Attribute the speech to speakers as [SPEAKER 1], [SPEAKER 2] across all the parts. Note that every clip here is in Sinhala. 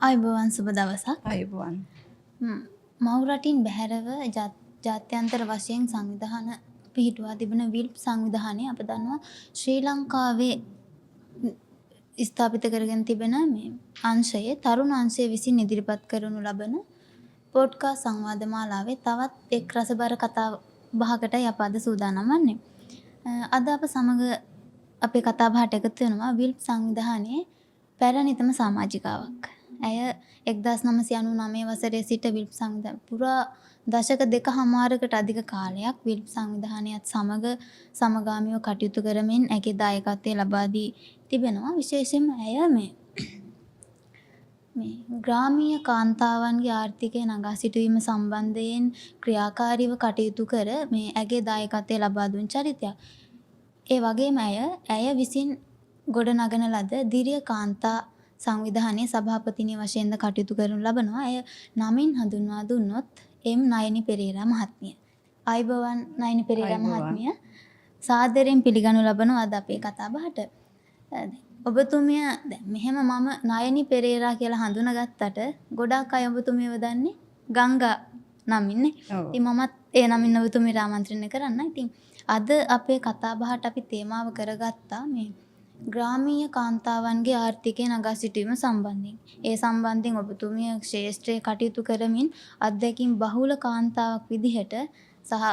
[SPEAKER 1] ආයුබෝවන් සුබ දවසක්.
[SPEAKER 2] ආයුබෝවන්.
[SPEAKER 1] මව් රටින් බැහැරව ජාත්‍යන්තර වශයෙන් සංවිධාන පිහිටුවා තිබෙන විල්ප් සංවිධානය අප දන්නවා ශ්‍රී ලංකාවේ ස්ථාපිත කරගෙන තිබෙන මේ අංශයේ තරුණ අංශය විසින් ඉදිරිපත් කරනු ලබන පොඩ්කාස්ට් සංවාද මාලාවේ තවත් එක් රසබර කතා බහකටයි අප අද සූදානම් වන්නේ. අද අප සමග අපේ කතා බහට එකතු වෙනවා විල්ප් සංවිධානයේ පැරණිතම සමාජිකාවක්. ඇය 1999 වසරේ සිට විල්ප් සංවිධානය පුරා දශක දෙකහමාරකට අධික කාලයක් විල්ප් සංවිධානයත් සමග සමගාමීව කටයුතු කරමින් ඇගේ දායකත්වය ලබා දී තිබෙනවා. විශේෂයෙන්ම ඇය මේ ග්‍රාමීය කාන්තාවන්ගේ ආර්ථිකය නගා සිටුවීම සම්බන්ධයෙන් ක්‍රියාකාරීව කටයුතු කර මේ ඇගේ දායකත්වය ලබා දුන් චරිතයක්. ඒ වගේම ඇය විසින් ගොඩනගන ලද දිරිය කාන්තා සංවිධානයේ සභාපතිනිය වශයෙන්ද කටයුතු කරනු ලබනවා. ඇය නමින් හඳුන්වා දුන්නොත් එම් නයනි පෙරේරා මහත්මිය. ආයුබෝවන් නයනි පෙරේරා මහත්මිය. සාදරයෙන් පිළිගනු ලබනවා අද අපේ කතා බහට. ඔබතුමිය දැන් මෙහෙම මම නයනි පෙරේරා කියලා හඳුනාගත්තට ගොඩාක් අය ඔබතුමියව දන්නේ ගංගා නමින්නේ. ඉතින් මමත් ඒ නමින් ඔබතුමියට ආමන්ත්‍රණය කරන්න. ඉතින් අද අපේ කතා බහට අපි තේමාව කරගත්තා මේ ග්‍රාමීය කාන්තාවන්ගේ ආර්ථිකය නගා සිටුවීම සම්බන්ධයෙන්. ඒ සම්බන්ධයෙන් ඔබතුමිය ක්ෂේත්‍රයේ කටයුතු කරමින් අත්දැකීම් බහුල කාන්තාවක් විදිහට සහ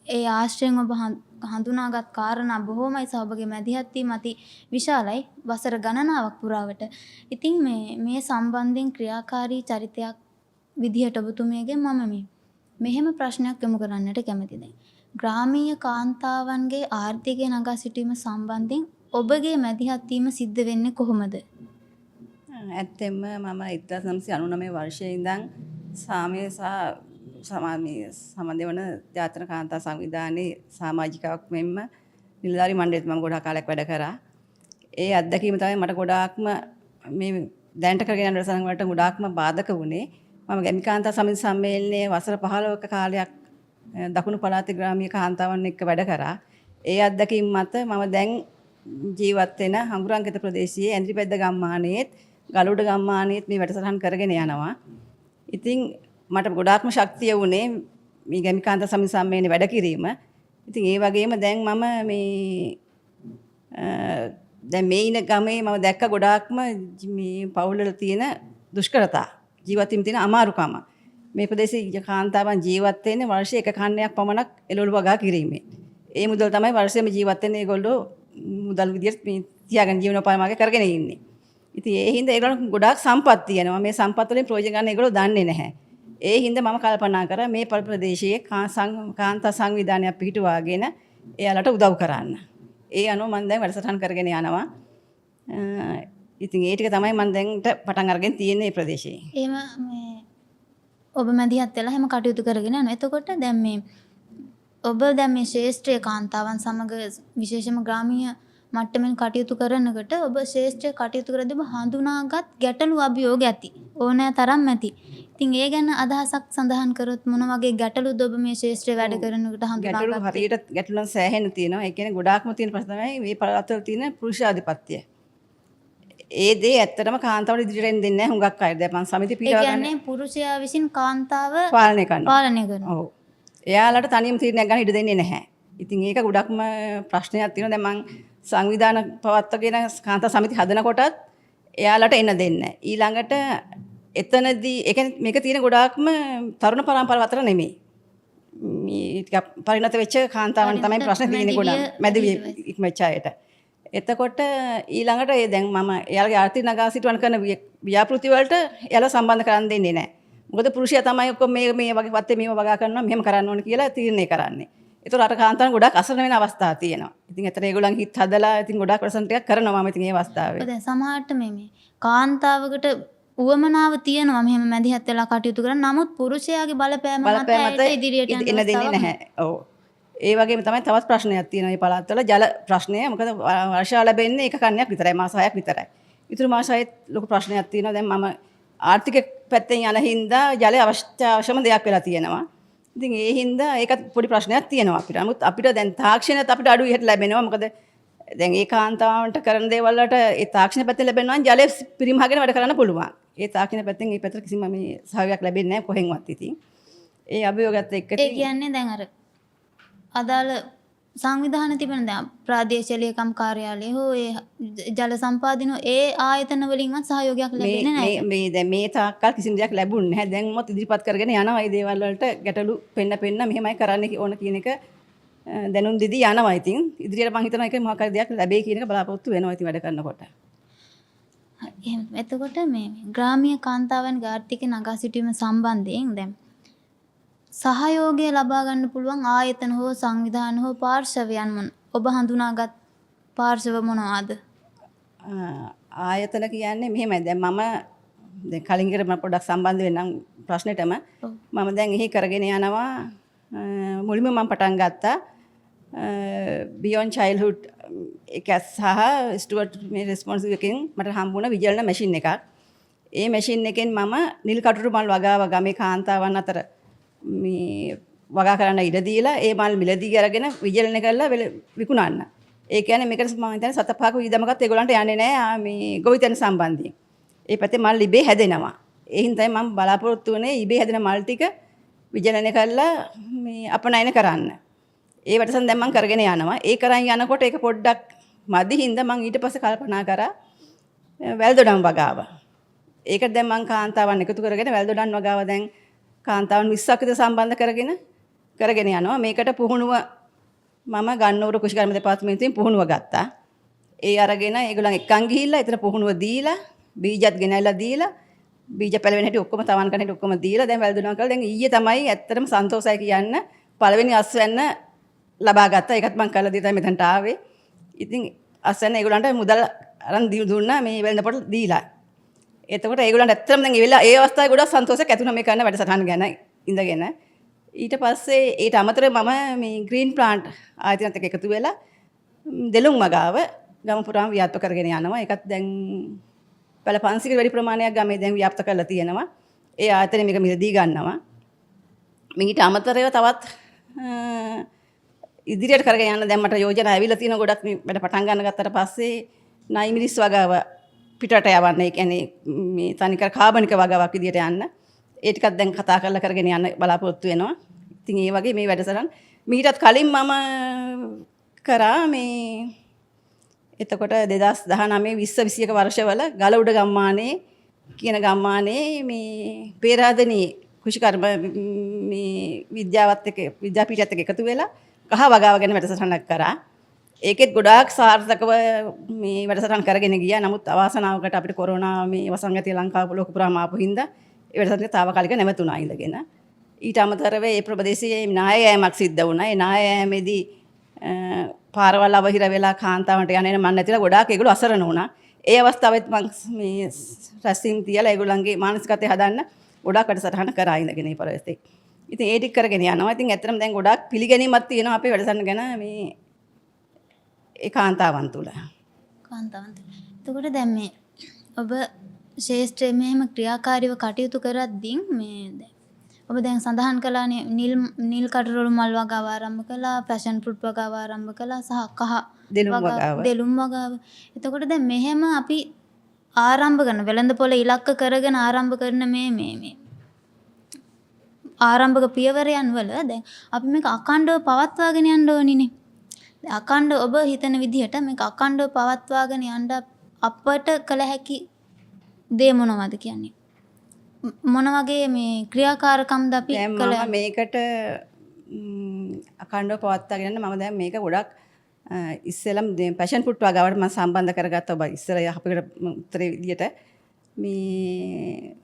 [SPEAKER 1] ඒ ආශ්‍රයෙන් ඔබ හඳුනාගත් කාරණා බොහෝමයි සහ ඔබගේ මැදිහත් වීම අති විශාලයි වසර ගණනාවක් පුරාවට. ඉතින් මේ සම්බන්ධයෙන් ක්‍රියාකාරී චරිතයක් විදිහට ඔබතුමියගෙන් මම මෙහෙම ප්‍රශ්නයක් යොමු කරන්නට කැමතියි. ග්‍රාමීය කාන්තාවන්ගේ ආර්ථිකය නගා සිටීම සම්බන්ධයෙන් ඔබගේ මැදිහත් වීම සිද්ධ වෙන්නේ කොහොමද?
[SPEAKER 2] ඇත්තෙන්ම මම 1999 වර්ෂයේ ඉඳන් සාමය සහ සමාජ වන ජාතක කාන්තා සංවිධානයේ සමාජිකාවක් මෙන්ම නිලධාරි මණ්ඩලෙත් මම ගොඩාක් කාලයක් වැඩ කරා. ඒ අත්දැකීම තමයි මට ගොඩාක්ම මේ දැනට කරගෙන යන රසයන් වලට ගොඩාක්ම බාධක වුණේ. මම ගැමි කාන්තා සමිති සම්මේලනයේ වසර 15ක කාලයක් දකුණු පළාතේ ග්‍රාමීය කාන්තාවන් එක්ක වැඩ කරා. ඒ අත්දැකීම් මත මම දැන් ජීවත් වෙන හඟුරංගිත ප්‍රදේශයේ ඇඳිරිපැද්ද ගම්මානයේත් ගලුඩ ගම්මානයේත් මේ වැඩසටහන් කරගෙන යනවා. ඉතින් මට ගොඩාක්ම ශක්තිය වුණේ මේ ගැමි කාන්තා සමිති සම්මේලනයේ වැඩ කිරීම. ඉතින් ඒ වගේම දැන් මම මේ ඉන ගමේ මම දැක්ක ගොඩාක්ම මේ පවුල්වල තියෙන දුෂ්කරතා ජීවත් වීම තියෙන අමාරුකම. මේ ප්‍රදේශයේ කාන්තාවන් ජීවත් වෙන්නේ වර්ෂයේ එක කන්නයක් පමණක් එළවලු වගා කිරීමෙන්. ඒ මුදල් තමයි වර්ෂයේම ජීවත් වෙන්නේ ඒගොල්ලෝ මුදල් විදියට මේ තියාගෙන ජීවනෝපාය කරගෙන ඉන්නේ. ඉතින් ඒ හින්දා ඒගොල්ලෝ ගොඩාක් සම්පත් තියෙනවා. මේ සම්පත් වලින් ප්‍රයෝජන ගන්න ඒගොල්ලෝ දන්නේ නැහැ. ඒ හින්දා මම කල්පනා කරා මේ ප්‍රදේශයේ කාන්තා සංවිධානයක් පිහිටුවාගෙන එයාලට උදව් කරන්න. ඒ අනුව මම දැන් වැඩසටහන් කරගෙන යනවා. ඉතින් ඒ ටික තමයි මම දැන්ට පටන් අරගෙන තියෙන්නේ මේ ප්‍රදේශයේ.
[SPEAKER 1] එහෙම ඔබ මැදිහත් වෙලා හැම කටයුතු කරගෙන යනවා. එතකොට දැන් ඔබ දැන් මේ ශේෂ්ත්‍රයේ කාන්තාවන් සමග විශේෂම ග්‍රාමීය මට්ටමින් කටයුතු කරනකොට ඔබ ශේෂ්ත්‍රයේ කටයුතු කරද්දී ඔබ හඳුනාගත් ගැටලු අභියෝග ඇති. ඕනෑ තරම් ඇති. ඉතින් ඒ ගැන අදහසක් සඳහන් කරොත් මොන වගේ ගැටලුද ඔබ මේ ශේෂ්ත්‍රයේ වැඩ කරනකොට හඳුනාගත්තේ?
[SPEAKER 2] ගැටලු හරියට ගැටලුන් සෑහෙන තියෙනවා. ඒ කියන්නේ ගොඩාක්ම තියෙන ප්‍රශ්න තමයි මේ පළාත්වල තියෙන පුරුෂාධිපත්‍යය. ඒ දේ ඇත්තටම කාන්තාවට ඉදිරියට එන්න දෙන්නේ නැහැ හුඟක් අය. දැන් මම සමිති පීඩා ගන්න.
[SPEAKER 1] ඒ කියන්නේ පුරුෂයා විසින් කාන්තාව
[SPEAKER 2] පාලනය කරනවා.
[SPEAKER 1] පාලනය කරනවා.
[SPEAKER 2] ඔව්. එයාලට තනියම තීරණයක් ගන්න ඉඩ දෙන්නේ නැහැ. ඉතින් ඒක ගොඩක්ම ප්‍රශ්නයක් තියෙනවා. දැන් මම සංවිධාන පවත්වාගෙන කාන්තා සමිති හදනකොටත් එයාලට එන්න දෙන්නේ නැහැ. ඊළඟට එතනදී ඒ කියන්නේ මේක තියෙන ගොඩාක්ම තරුණ පරම්පරාව අතර නෙමෙයි. මේ ටික පරිණත වෙච්ච කාන්තාවන් තමයි ප්‍රශ්න තියෙන්නේ ගොඩක්. මැදිවි ඉක්මච්ච අයට. එතකොට ඊළඟට දැන් මම එයාලගේ ආර්ථික නගා සිටුවන කරන ව්‍යාපෘති වලට එයාලා සම්බන්ධ කරන් දෙන්නේ නැහැ. මොකද පුරුෂයා තමයි ඔක්කොම මේ වගේ වත්තේ මේව වගා කරනවා මෙහෙම කරන්න ඕන කියලා තීරණය කරන්නේ. ඒතකොට අර කාන්තාවන් ගොඩක් අසරණ වෙන අවස්ථා තියෙනවා. ඉතින් ඒතර ඒගොල්ලන් හිත හදලා ඉතින් ගොඩක් ප්‍රශ්න ටිකක් කරනවා මම ඉතින් මේ අවස්ථාවේ.
[SPEAKER 1] දැන් සමහරට මේ කාන්තාවකට උවමනාව තියෙනවා මෙහෙම මැදිහත් වෙලා කටයුතු කරන්න. නමුත් පුරුෂයාගේ බලපෑම මත ඉදිරියට
[SPEAKER 2] එන්න දෙන්නේ නැහැ. ඔව්. ඒ වගේම තමයි තවත් ප්‍රශ්නයක් තියෙනවා මේ පළාත්වල ජල ප්‍රශ්නය. මොකද වර්ෂාව ලැබෙන්නේ එක කන්නයක් විතරයි මාස 6ක් විතරයි. ඊටු මාස 6ත් ලොකු ප්‍රශ්නයක් තියෙනවා. දැන් මම ආර්ථික පැත්තෙන් යන හින්දා ජලය අවශ්‍යම දෙයක් වෙලා තියෙනවා. ඉතින් ඒ හින්දා ඒකත් පොඩි ප්‍රශ්නයක් තියෙනවා අපිට. නමුත් අපිට දැන් තාක්ෂණයත් අපිට අඩු ඉහට ලැබෙනවා. මොකද දැන් ඒ කාන්තාවන්ට කරන දේවල් වලට ඒ තාක්ෂණ පැත්තෙන් ලැබෙනවා නම් ජලය පිරිමහගෙන වැඩ කරන්න පුළුවන්. ඒ තාක්ෂණ පැත්තෙන් ඒ පැත්තට කිසිම මේ සහයෝගයක් ලැබෙන්නේ නැහැ කොහෙන්වත් ඉතින්. ඒ අභියෝගයත් එක්ක
[SPEAKER 1] ඒ කියන්නේ දැන් අර අදාළ සංවිධාන තිබෙන දැන් ප්‍රාදේශීය ලේකම් කාර්යාලය හෝ ඒ ජල සම්පාදන ඒ ආයතන වලින්වත් සහයෝගයක් ලැබෙන්නේ නැහැ.
[SPEAKER 2] මේ දැන් මේ තාක්කල් කිසිම දෙයක් ලැබුණේ නැහැ. දැන් මොත් ඉදිරිපත් කරගෙන යනවා මේ දේවල් වලට ගැටලු පෙන්න මෙහෙමයි කරන්න ඕන කියන එක දැනුම් දෙදී යනවා. ඉතින් ඉදිරියට මම හිතනවා ඒක මොකක් හරි දෙයක් ලැබෙයි කියන එක බලාපොරොත්තු වෙනවා ඉතින් වැඩ කරනකොට.
[SPEAKER 1] එහෙනම් එතකොට මේ ග්‍රාමීය කාන්තාවන්ගේ ආර්ථික නගා සිටුවීම සම්බන්ධයෙන් දැන් සහයෝගය ලබා ගන්න පුළුවන් ආයතන හෝ සංවිධාන හෝ පාර්ශවයන් ඔබ හඳුනාගත් පාර්ශව මොනවාද?
[SPEAKER 2] ආයතන කියන්නේ මෙහෙමයි. දැන් මම දැන් කලින් ඉර මම පොඩ්ඩක් සම්බන්ධ වෙන්නම් ප්‍රශ්නෙටම. මම දැන් එහි කරගෙන යනවා මුලින්ම මම පටන් ගත්තා Beyond Childhood එක සහ ස්ටුවර්ට් මේ රෙස්පොන්සිබල් එකෙන් මට හම්බුණ විජලන මැෂින් එකක්. ඒ මැෂින් එකෙන් මම නිල් කටුරු මල් වගාව ගමේ කාන්තාවන් අතර මේ වගා කරන්න ඉඩ දීලා ඒ මල් මිලදී අරගෙන විජලනය කරලා විකුණන්න. ඒ කියන්නේ මේකට මම හිතන්නේ 7-5ක විදමකත් ඒගොල්ලන්ට යන්නේ නැහැ මේ ගොවිතැන සම්බන්ධයෙන්. ඒ පැත්තේ මල් ඉබේ හැදෙනවා. ඒ හින්දායි මම බලාපොරොත්තු වෙන්නේ ඉබේ හැදෙන මල් ටික විජලනය කරලා මේ අපනයන කරන්න. ඒ වටසන් දැන් මම කරගෙන යනවා. ඒ කරන් යනකොට ඒක පොඩ්ඩක් මදි හින්දා මම ඊට පස්සේ කල්පනා කරා වැල්දොඩම් වගාව. ඒකට දැන් මම කාන්තාවන් එකතු කරගෙන වැල්දොඩම් වගාව දැන් කාන්තාවන් 20ක් විතර සම්බන්ධ කරගෙන යනවා. මේකට පුහුණුව මම ගන්නවර කුෂිකර්ම දෙපාර්තමේන්තුවෙන් පුහුණුව ගත්තා. ඒ අරගෙන ඒගොල්ලන් එක්කන් ගිහිල්ලා එතන පුහුණුව දීලා බීජත් ගෙනල්ලා දීලා බීජ පැලවෙන හැටි ඔක්කොම තවන් කරන හැටි ඔක්කොම දීලා දැන් වැල්දොඩම් කරලා දැන් ඊයේ තමයි ඇත්තටම සන්තෝෂයි කියන්න පළවෙනි අස්වැන්න ලබා ගත්තා. ඒකත් මම කළා දී තමයි මෙතනට ආවේ. ඉතින් අස්වැන්න ඒගොල්ලන්ට මුදල් අරන් දුන්නා මේ වෙළඳපොළ දීලා. එතකොට ඒගොල්ලන්ට ඇත්තටම දැන් ඒ වෙලාව ඒ අවස්ථාවේ ගොඩක් සන්තෝෂයක් ඇති වුණා මේ කරන වැඩසටහන ගැන ඉඳගෙන. ඊට පස්සේ ඊට අමතරව මම මේ ග්‍රීන් ප්ලාන්ට් ආයතනයත් එක්ක එකතු වෙලා දෙලුම් වගාව ගම පුරාම ව්‍යාප්ත කරගෙන යනවා. ඒකත් දැන් පළ 500කට වැඩි ප්‍රමාණයක් ගමේ දැන් ව්‍යාප්ත කරලා තියෙනවා. ඒ ආයතනෙ මේක මිලදී ගන්නවා. ඊට අමතරව තවත් ඉදිරියට කරගෙන යන්න දැන් මට යෝජනා ඇවිල්ලා තියෙන ගොඩක් මේ වැඩ පටන් ගන්න ගත්තට පස්සේ නයි මිනිස් වගාව පිටට යවන්න. ඒ කියන්නේ මේ තනිකර කාබනික වගාවක් විදියට යන්න. ඒ ටිකක් දැන් කතා කරලා කරගෙන යන්න බලාපොරොත්තු වෙනවා. ඉතින් ඒ වගේ මේ වැඩසටහන් මීටත් කලින් මම කරා මේ එතකොට 2019 20 21 වර්ෂවල ගලඋඩ ගම්මානේ කියන ගම්මානේ මේ පේරාදෙණියේ කුෂිකර්ම මේ විද්‍යාපීඨයත් එක්ක එකතු වෙලා කහ වගාව ගැන වැඩසටහනක් කරා. ඒකෙත් ගොඩාක් සාර්ථකව මේ වැඩසටහන් කරගෙන ගියා. නමුත් අවාසනාවකට අපිට කොරෝනා මේ වසංගතය ලංකාව ලෝක පුරාම ආපු හින්දා ඒ වැඩසටහන తాවකාලික නැවතුණා ඉඳගෙන. ඊට අමතරව ඒ ප්‍රදේශයේ නාය යෑමක් සිද්ධ වුණා. ඒ නාය යෑමේදී පාරවල් අවහිර වෙලා කාන්තාවන්ට යන්නේ මන් නැතිලා ගොඩාක් ඒගොල්ලෝ අසරණ වුණා. ඒ අවස්ථාවෙත් මම මේ රැස්වීම් තියලා ඒගොල්ලන්ගේ මානසිකත්වය හදන්න ගොඩාක් වැඩසටහන කරා ඉඳගෙන මේ පරිවෙස්තේ. ඉතින් ඒ ටික කරගෙන යනවා. ඉතින් ඇත්තටම දැන් ගොඩාක් පිළිගැනීමක් තියෙනවා අපේ වැඩසටහන ගැන මේ ඒ කාන්තාවන් තුළ.
[SPEAKER 1] එතකොට දැන් මේ ඔබ ශේෂ්ත්‍රයේ මෙහෙම ක්‍රියාකාරීව කටයුතු කරද්දී මේ දැන් ඔබ දැන් සඳහන් කළානේ නිල් කටරොළු මල් වගාව ආරම්භ කළා, පැෂන් ෆෘට් වගාව ආරම්භ කළා සහ කහ දෙලුම් වගාව. එතකොට දැන් මෙහෙම අපි ආරම්භ කරන වෙළඳපොළ ඉලක්ක කරගෙන ආරම්භ කරන මේ ආරම්භක පියවරයන් වල දැන් අපි මේක අඛණ්ඩව පවත්වාගෙන යන්න ඕනිනේ. අඛණ්ඩ ඔබ හිතන විදිහට මේක අඛණ්ඩව පවත්වාගෙන යන්න අපට කළ හැකි දේ මොනවද කියන්නේ? මොන වගේ මේ ක්‍රියාකාරකම්ද අපි කළ
[SPEAKER 2] මේකට අඛණ්ඩව පවත්වාගෙන යන්න මම දැන් මේක ගොඩක් ඉස්සෙල්ලම පැෂන් ෆෘට් වගාවට මම සම්බන්ධ කරගත්තා. ඔබ ඉස්සර අපිට උත්තරේ විදියට මේ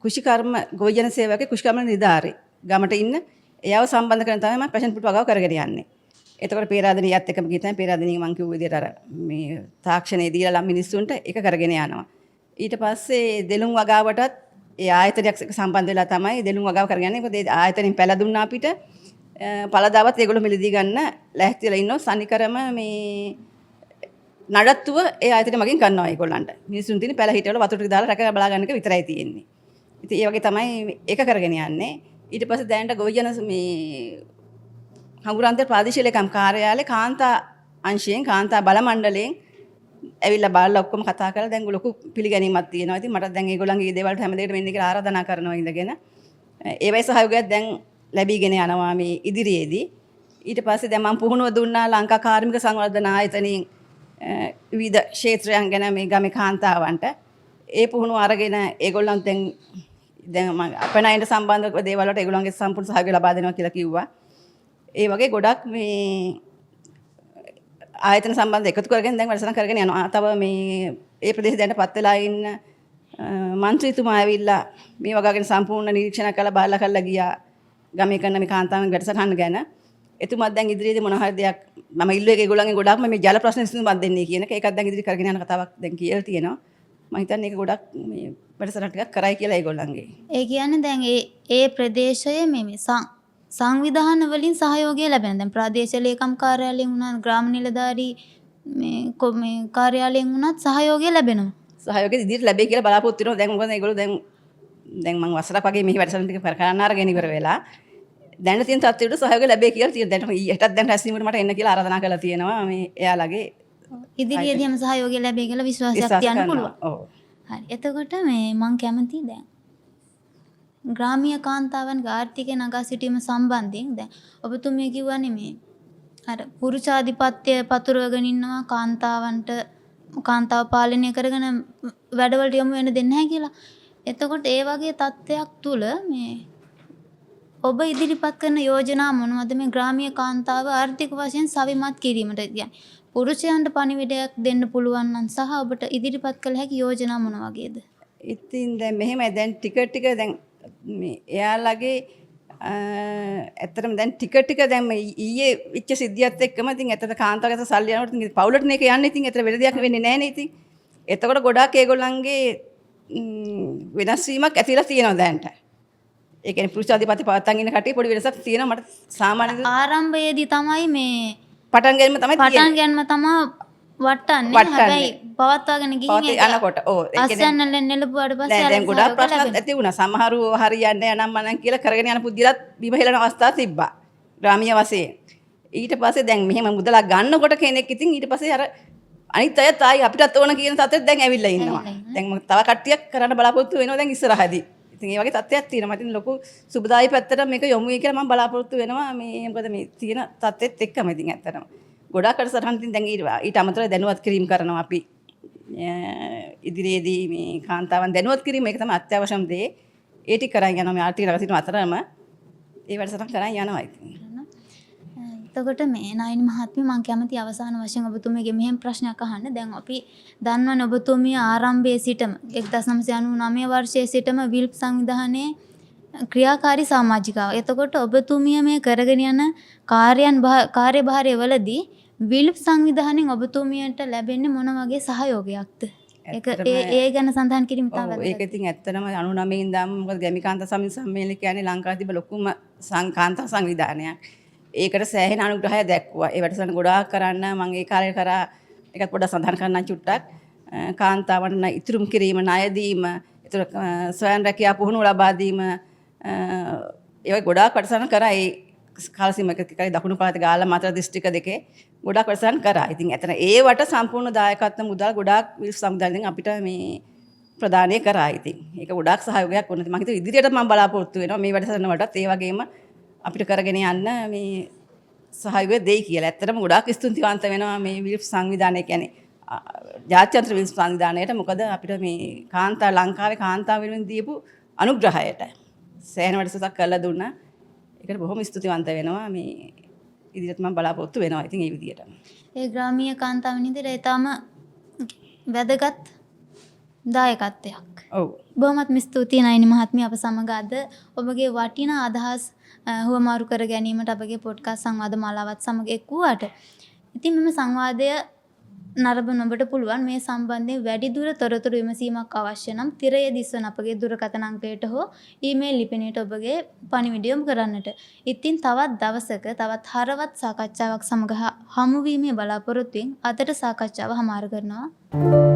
[SPEAKER 2] කුෂිකර්ම ගොවිජන සේවකේ කුෂිකර්ම නිලධාරී ගමට ඉන්න එයාව සම්බන්ධ කරගෙන තමයි මම පැෂන් ෆෘට් වගාව කරගෙන යන්නේ. එතකොට පේරාදෙණියත් එක්කම ගිහින් තමයි පේරාදෙණිය මම කිව්ව විදියට අර මේ තාක්ෂණයේ දීලා ලම් මිනිස්සුන්ට එක කරගෙන යනවා. ඊට පස්සේ දෙලුම් වගාවටත් ඒ ආයතනයක් එක්ක සම්බන්ධ වෙලා තමයි දෙලුම් වගාව කරගෙන යන්නේ. මොකද ඒ ආයතනෙන් පැල දුන්නා අපිට පළදාවත් ඒගොල්ලෝ මිලදී ගන්න ලෑස්තිලා ඉන්නවා. සනිකරම මේ නඩත්තුව ඒ ආයතනෙ මගින් කරනවා ඒගොල්ලන්ට. මිනිස්සුන් තියෙන පැල හිටවල වතුර ටික දාලා රැක බලා ගන්න එක විතරයි තියෙන්නේ. ඉතින් ඒ වගේ තමයි ඒක කරගෙන යන්නේ. ඊට පස්සේ දැනට ගොවිජන මේ හඟුරන්තේ ප්‍රාදේශීය ලේකම් කාර්යාලේ කාන්තා අංශයෙන් කාන්තා බල මණ්ඩලයෙන් ඇවිල්ලා බලලා ඔක්කොම කතා කරලා දැන් ලොකු පිළිගැනීමක් තියෙනවා. ඉතින් මට දැන් ඒගොල්ලන්ගේ ඒ දේවල්ට හැම දෙයකටම එන්න කියලා ආරාධනා කරනවා ඉඳගෙන. ඒ වගේ සහයෝගයක් දැන් ලැබීගෙන යනවා මේ ඉදිරියේදී. ඊට පස්සේ දැන් මම පුහුණුව දුන්නා ලංකා කාර්මික සංවර්ධන ආයතනයෙන් විවිධ ක්ෂේත්‍රයන් ගැන මේ ගමේ කාන්තාවන්ට. ඒ පුහුණුව අරගෙන ඒගොල්ලන් දැන් මම අපනයින්ට සම්බන්ධ දේවල් වලට ඒගොල්ලන්ගේ සම්පූර්ණ සහයෝගය ලබා දෙනවා කියලා කිව්වා. ඒ වගේ ගොඩක් මේ ආයතන සම්බන්ධ එකතු කරගෙන දැන් වැඩසටහන කරගෙන යනවා. තව මේ ඒ ප්‍රදේශ දැනට පත් වෙලා ඉන්න මන්ත්‍රීතුමා ඇවිල්ලා මේ වගාගෙන සම්පූර්ණ නිරීක්ෂණ කරලා බලලා කරලා ගියා ගමේ කරන මේ කාන්තාවන් වැඩසටහන ගැන. එතුමත් දැන් ඉදිරියේදී මොන හරි දෙයක් මම ඉල්ලුවේ ඒගොල්ලන්ගේ ගොඩක්ම මේ ජල ප්‍රශ්න විසඳුමක් දෙන්නේ කියන එක. ඒකත් දැන් ඉදිරි කරගෙන යන කතාවක් දැන් කියලා තියෙනවා. මම හිතන්නේ ඒක ගොඩක් මේ වැඩසටහන ටිකක් කරයි කියලා ඒගොල්ලන්ගේ.
[SPEAKER 1] ඒ කියන්නේ දැන් ඒ ප්‍රදේශයේ මේ සංවිධාන වලින් සහයෝගය ලැබෙන. දැන් ප්‍රාදේශීය ලේකම් කාර්යාලයෙන් වුණත් ග්‍රාම නිලධාරී මේ කාර්යාලයෙන් වුණත් සහයෝගය ලැබෙනවා.
[SPEAKER 2] සහයෝගය ඉදිරියට ලැබෙයි කියලා බලාපොරොත්තු වෙනවා. දැන් මොකද ඒගොල්ලෝ දැන් මම වසරක් වගේ මෙහි වැඩසටහන ටික කරන්න අරගෙන ඉවර වෙලා දැන් තියෙන තත්ත්වයට සහයෝගය ලැබෙයි කියලා තියෙනවා. දැන් ඊටත් දැන් රැස්වීමට මට එන්න කියලා ආරාධනා කරලා තියෙනවා මේ එයාලගේ.
[SPEAKER 1] ඉදිරියේදීම සහයෝගය ලැබෙයි කියලා විශ්වාසයක් තියන්න පුළුවන්.
[SPEAKER 2] ඔව්.
[SPEAKER 1] හරි. එතකොට මේ මම කැමති දැන් ග්‍රාමීය කාන්තාවන්ගේ ආර්ථිකය නගා සිටීම සම්බන්ධයෙන් දැන් ඔබතුමිය කිව්වනේ මේ අර පුරුෂාධිපත්‍ය පතුරවගෙන ඉන්නවා කාන්තාව පාලනය කරගෙන වැඩවලට යොමු වෙන්න දෙන්නේ නැහැ කියලා. එතකොට ඒ වගේ තත්ත්වයක් තුල මේ ඔබ ඉදිරිපත් කරන යෝජනා මොනවද මේ ග්‍රාමීය කාන්තාව ආර්ථික වශයෙන් සවිමත් කිරීමට කියන්නේ පුරුෂයන්ට පණිවිඩයක් දෙන්න පුළුවන් නම් සහ ඔබට ඉදිරිපත් කළ හැකි යෝජනා මොන වගේද?
[SPEAKER 2] ඉතින් දැන් මෙහෙමයි දැන් ටික දැන් මේ එයාලගේ ඇත්තටම දැන් ටික දැන් මේ ඊයේ විච්ච සිද්ධියත් එක්කම ඉතින් ඇත්තට කාන්තාවකට සල්ලි යනකොට ඉතින් පවුලට මේක යන්නේ ඉතින් ඇත්තට වෙන දෙයක් වෙන්නේ නැහැ නේ ඉතින්. එතකොට ගොඩාක් ඒගොල්ලන්ගේ වෙනස් වීමක් ඇතිලා තියෙනවා දැන්ට. ඒ කියන්නේ පුරුෂාධිපති පවත්තන් ඉන්න කට්ටිය පොඩි වෙනසක් තියෙනවා මට සාමාන්‍ය
[SPEAKER 1] ආරම්භයේදී තමයි මේ
[SPEAKER 2] පටන් ගැනීම තමයි තියෙන්නේ.
[SPEAKER 1] පටන් ගැනීම තමයි වටන්නේ. හැබැයි පවත්වාගෙන ගිහින්
[SPEAKER 2] යනකොට ඔව් ඒ කියන්නේ
[SPEAKER 1] අස්සන්නලෙන් නෙලපුවාට පස්සේ
[SPEAKER 2] දැන් ගොඩාක් ප්‍රශ්න ඇති වුණා. සමහරව හරියන්නේ යනම් මනම් කියලා කරගෙන යන පුද්ගලත් බිම හෙලන අවස්ථා තිබ්බා. ග්‍රාමීය වශයෙන්. ඊට පස්සේ දැන් මෙහෙම මුදලක් ගන්නකොට කෙනෙක් ඉතින් ඊට පස්සේ අර අනිත් අයත් ආයි අපිටත් ඕන කියන තත්ත්වෙත් දැන් ඇවිල්ලා ඉන්නවා. දැන් මම තව කට්ටියක් කරන්න බලාපොරොත්තු වෙනවා දැන් ඉස්සරහදී. ඉතින් ඒ වගේ තත්ත්වයක් තියෙනවා. ඉතින් ලොකු සුබදායි පැත්තට මේක යොමු වෙයි කියලා මම බලාපොරොත්තු වෙනවා. මේ මොකද මේ තියෙන තත්ත්වෙත් එක්කම ඉතින් ඇත්තටම. ගොඩාක් අඩසටහන් ඉතින් දැන් ඊට අමතරව දැනුවත් කිරීම කරනවා අපි. ඉදිරියේදී මේ කාන්තාවන් දැනුවත් කිරීම ඒක තමයි අත්‍යවශ්‍යම දේ. ඒ ටික කරන් යනවා මේ ආර්ථික රැකසිට අතරම ඒ වැඩසටහන් කරන් යනවා ඉතින්.
[SPEAKER 1] එතකොට මේ නායනි මහත්මිය මම කැමති අවසාන වශයෙන් ඔබතුමියගේ මෙහෙම ප්‍රශ්නයක් අහන්න. දැන් අපි දන්නවනේ ඔබතුමිය ආරම්භයේ සිටම 1999 වර්ෂයේ සිටම විල්ප් සංවිධානයේ ක්‍රියාකාරී සමාජිකාව. එතකොට ඔබතුමිය මේ කරගෙන යන කාර්යභාරයවලදී විල්ප් සංවිධානයෙන් ඔබතුමියට ලැබෙන්නේ මොන වගේ සහයෝගයක්ද? ඒ ගැන සඳහන් කිරීම තමයි වැදගත්.
[SPEAKER 2] ඒක ඉතින් ඇත්තටම 99 ඉඳන් මොකද ගැමිකාන්ත සම්මේලනය කියන්නේ ලංකාවේ තිබ්බ ලොකුම කාන්තා සංවිධානයක්. ඒකට සෑහෙන අනුග්‍රහය දැක්වුවා. ඒ වැඩසටහන ගොඩාක් කරන්න මම ඒ කාලේ කරා ඒකත් පොඩ්ඩක් සඳහන් කරන්න චුට්ටක්. කාන්තාවන්ට ඉතුරුම් කිරීම, ණය දීම, ඒතර ස්වයං රැකියාව පුහුණුව ලබා දීම ඒක ගොඩාක් වැඩසටහන කරා. ඒ කාල සීමාවක කරේ දකුණු පළාතේ ගාල්ල මාතර දිස්ත්‍රික්ක දෙකේ ගොඩාක් වැඩසටහන් කරා. ඉතින් එතන ඒවට සම්පූර්ණ දායකත්ව මුදල් ගොඩාක් විල්ප් සමුදායෙන් අපිට මේ ප්‍රදානය කරා. ඉතින් ඒක ගොඩාක් සහයෝගයක් වුණා. මම හිතුවා ඉදිරියට මම බලාපොරොත්තු වෙනවා මේ වැඩසටහන වලටත් ඒ වගේම අපිට කරගෙන යන්න මේ සහයෝගය දෙයි කියලා. ඇත්තටම ගොඩාක් ස්තුතිවන්ත වෙනවා මේ විල්ප් සංවිධානය කියන්නේ ජාත්‍යන්තර විල්ප් සංවිධානයට. මොකද අපිට මේ ලංකාවේ කාන්තාව වෙනුවෙන් දීපු අනුග්‍රහයට සෑහෙන වැඩසටහනක් කරලා දුන්නා. ඒකට බොහොම ස්තුතිවන්ත වෙනවා. මේ ඉදිරියට මම බලාපොරොත්තු වෙනවා. ඉතින් ඒ විදියට.
[SPEAKER 1] ඒ ග්‍රාමීය කාන්තාවන් ඉදිරියේ ඊටම වැදගත් දායකත්වයක්.
[SPEAKER 2] ඔව්.
[SPEAKER 1] බොහොමත්ම ස්තුතියි නයනි මහත්මිය අප සමග අද ඔබගේ වටිනා අදහස් හුවමාරු කර ගැනීමට අපගේ පොඩ්කාස්ට් සංවාද මාලාවත් සමග එක්වුවාට. ඉතින් මෙම සංවාදය නරඹන ඔබට පුළුවන් මේ සම්බන්ධයෙන් වැඩිදුර තොරතුරු විමසීමක් අවශ්‍ය නම් තිරය දිස්වන අපගේ දුරකථන අංකයට හෝ ඊමේල් ලිපිනයට ඔබගේ පණිවිඩය යොමු කරන්නට. ඉතින් තවත් දවසක තවත් හරවත් සාකච්ඡාවක් සමග හමු වීමේ බලාපොරොත්තුවෙන් අදට සාකච්ඡාව හමාර කරනවා.